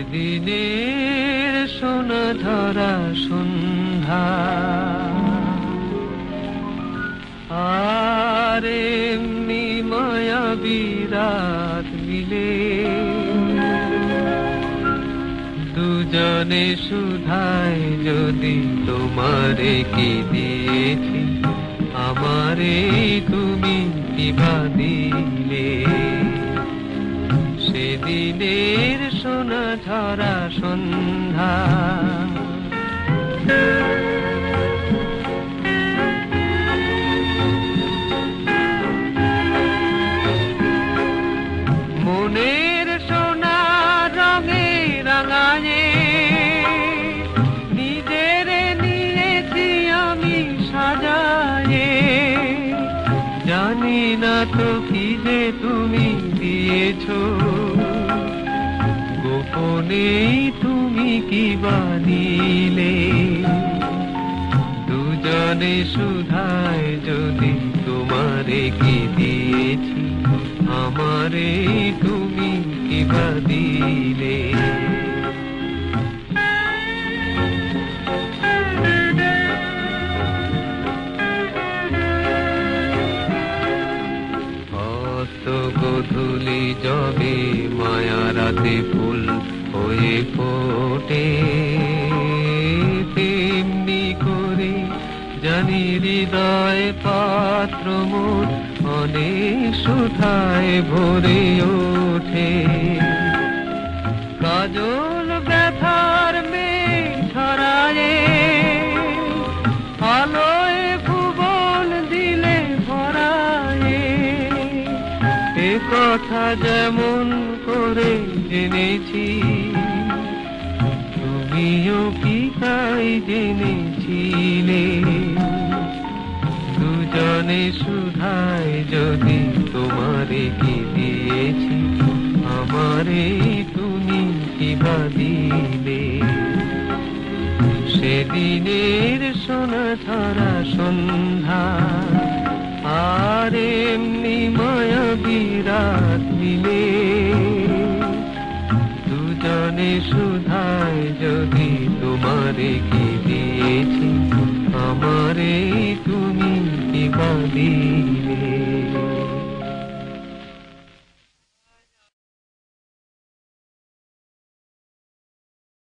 সেদিনের সোনা ঝরা সন্ধ্যা আর এমনি মায়াবী রাত মিলে দুজনে সুধায় যদি তোমারে কি দিয়েছি আমারে তুমি কিবা দিলে সেদিনের সোনা ঝরা সন্ধ্যা মনের সোনা রঙে রাঙায়ে নিজের নিয়েছি আমি সাজায়ে জানি না তো কি যে তুমি দিয়েছো গোপনেই তুমি কি বানিলে দুজনে সুধায় যদি তোমারে কি দিয়েছি আমারে তুমি কিবা দিলে অস্ত গধূলি জবে মায়া রাতে ফুল হয়ে ফোটে তেমনি করে জানি হৃদয় পাত্র মোর অনেক সুধায় ভরে ওঠে কাজল ব্যথার মেঘ ছড়ায়ে আলোয় ভুবন দিলে ভরায়ে এ কথা যেমন করে জেনেছি তুমিও কি তাই জেনেছিলে দুজনে সুধায় যদি তোমারে কি দিয়েছি আমারে তুমি কিবা দিলে সেদিনের সোনা ঝরা সন্ধ্যা আর এমনি মায়াবী রাত মিলে দুজনে সুধায় যদি তোমারে কি দিয়েছি আমারে তুমি কিবা দিলে